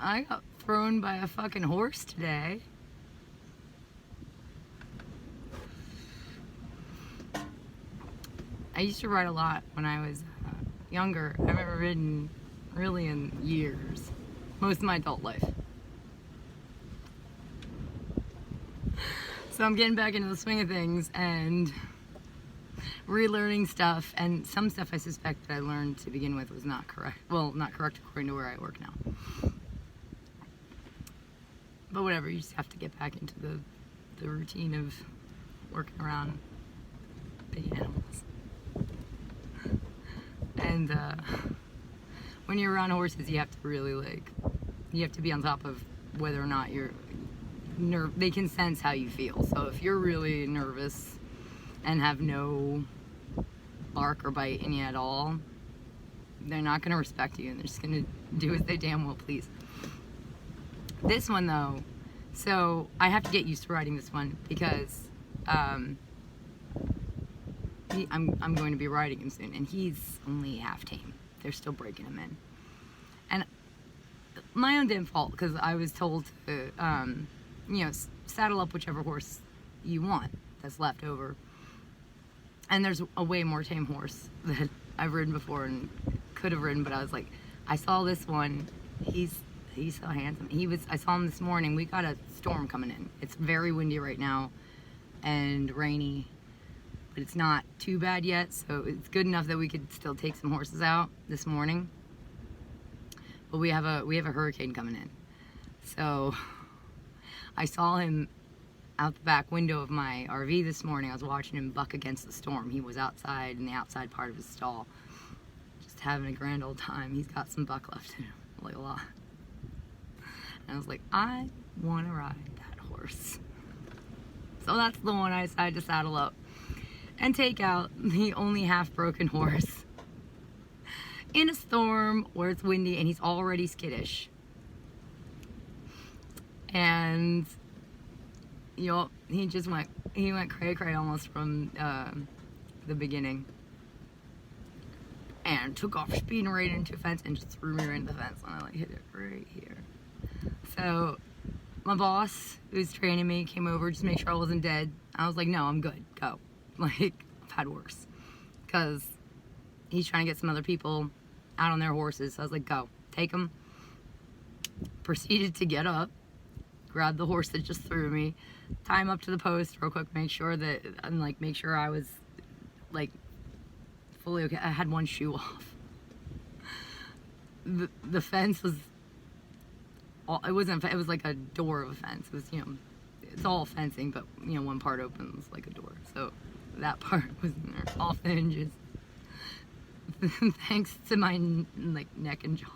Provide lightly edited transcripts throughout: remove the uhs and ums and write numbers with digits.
I got thrown by a fucking horse today. I used to ride a lot when I was younger. I've never ridden really in years. Most of my adult life. So I'm getting back into the swing of things and relearning stuff, and some stuff I suspect that I learned to begin with was not correct. Well, not correct according to where I work now. But whatever, you just have to get back into the routine of working around big animals. And when you're around horses, you have to really you have to be on top of whether or not they can sense how you feel. So if you're really nervous and have no bark or bite in you at all, they're not going to respect you, and they're just going to do as they damn well please. This one though, so I have to get used to riding this one because I'm going to be riding him soon, and he's only half tame. They're still breaking him in, and my own damn fault, because I was told to saddle up whichever horse you want that's left over. And there's a way more tame horse that I've ridden before and could have ridden, but I was like, I saw this one. He's so handsome. I saw him this morning. We got a storm coming in. It's very windy right now and rainy, but it's not too bad yet, so it's good enough that we could still take some horses out this morning. But we have a hurricane coming in. So I saw him out the back window of my RV this morning. I was watching him buck against the storm. He was outside in the outside part of his stall, just having a grand old time. He's got some buck left in him, like a lot. And I was like, I want to ride that horse. So that's the one I decided to saddle up and take out, the only half broken horse in a storm where it's windy and he's already skittish. And he went cray-cray almost from the beginning, and took off speeding right into a fence and just threw me right into the fence, and I hit it right here. So my boss, who's training me, came over just to make sure I wasn't dead. I was like, no, I'm good, go. I've had worse, because he's trying to get some other people out on their horses. So I was like, go, take them. Proceeded to get up, grab the horse that just threw me, tie him up to the post real quick, make sure I was fully okay. I had one shoe off. The fence was, it was like a door of a fence. It was, it's all fencing, but one part opens like a door. So that part was off the hinges. Thanks to my neck and jaw.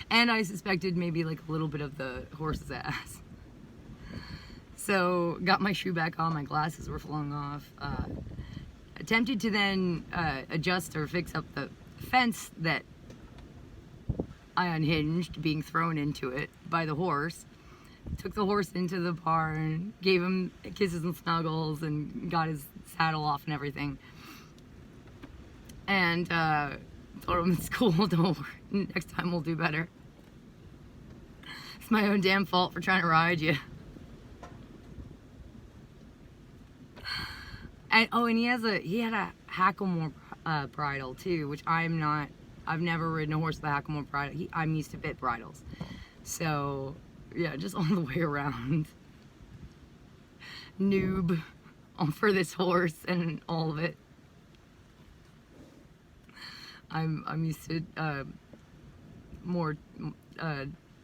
And I suspected maybe a little bit of the horse's ass. So got my shoe back on, my glasses were flung off. Attempted to then adjust or fix up the fence that I unhinged, being thrown into it by the horse. Took the horse into the barn, gave him kisses and snuggles, and got his saddle off and everything. And told him, it's cool, don't worry, next time we'll do better. It's my own damn fault for trying to ride you. And and he had a Hackamore bridle too, which I've never ridden a horse with a Hackamore bridle. I'm used to bit bridles. So yeah, just all the way around noob for this horse and all of it. I'm used to more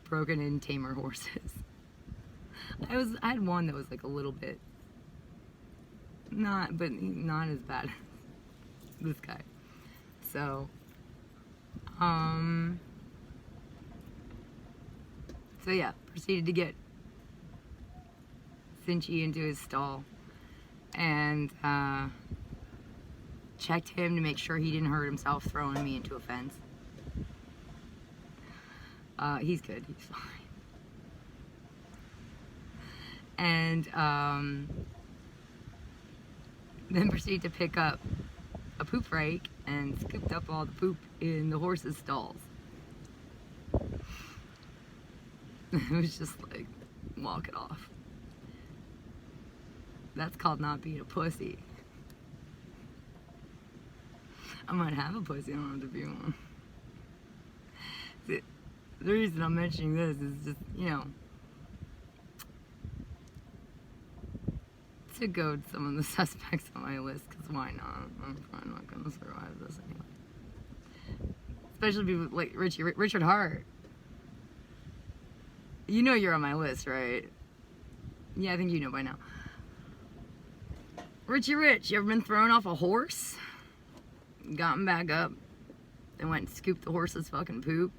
broken in tamer horses. I had one that was a little bit not as bad as this guy. So yeah, proceeded to get Cinchy into his stall and checked him to make sure he didn't hurt himself throwing me into a fence. He's good, he's fine. And then proceeded to pick up a poop rake and scooped up all the poop in the horses' stalls. It was just like, walk it off. That's called not being a pussy. I might have a pussy, I don't have to be one. The reason I'm mentioning this is just, you know, to goad some of the suspects on my list, because why not? I'm probably not going to survive this anyway. Especially people like Richard Hart. You know you're on my list, right? Yeah, I think you know by now. Richie Rich, you ever been thrown off a horse? Gotten back up and went and scooped the horse's fucking poop?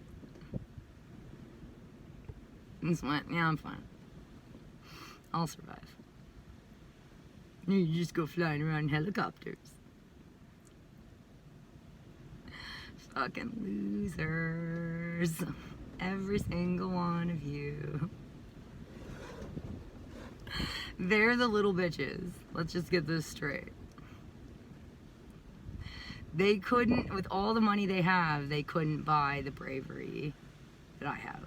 And just went, yeah, I'm fine. I'll survive. You just go flying around in helicopters. Fucking losers. Every single one of you. They're the little bitches. Let's just get this straight. They couldn't, with all the money they have, they couldn't buy the bravery that I have.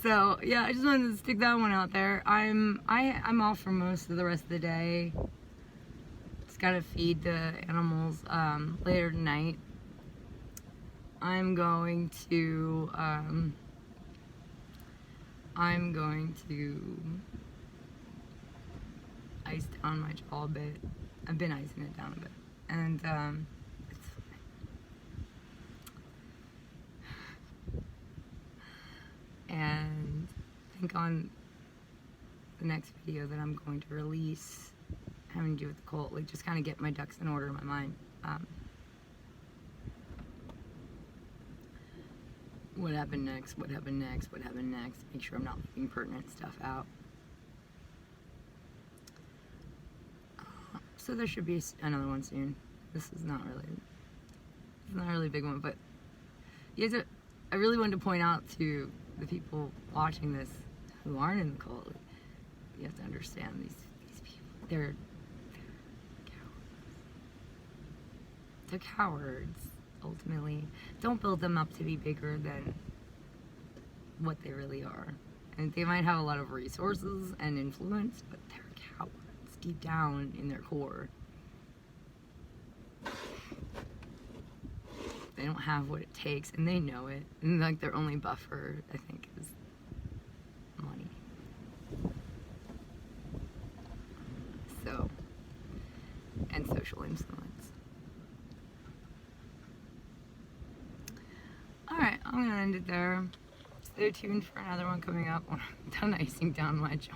So yeah, I just wanted to stick that one out there. I'm off for most of the rest of the day. Just gotta feed the animals later tonight. I'm going to ice down my jaw a bit. I've been icing it down a bit, and it's fine. And I think on the next video that I'm going to release, having to do with the cult, like just kind of get my ducks in order in my mind. What happened next? What happened next? What happened next? Make sure I'm not leaving pertinent stuff out. So there should be another one soon. This is not really a big one, but you guys, I really wanted to point out to the people watching this who aren't in the cult, you have to understand these people. They're cowards. They're cowards, ultimately. Don't build them up to be bigger than what they really are. And they might have a lot of resources and influence, but they're cowards deep down in their core. They don't have what it takes, and they know it. And like their only buffer, I think, is money. So, and social influence. Alright, I'm gonna end it there. Stay tuned for another one coming up when I'm done icing down my jaw.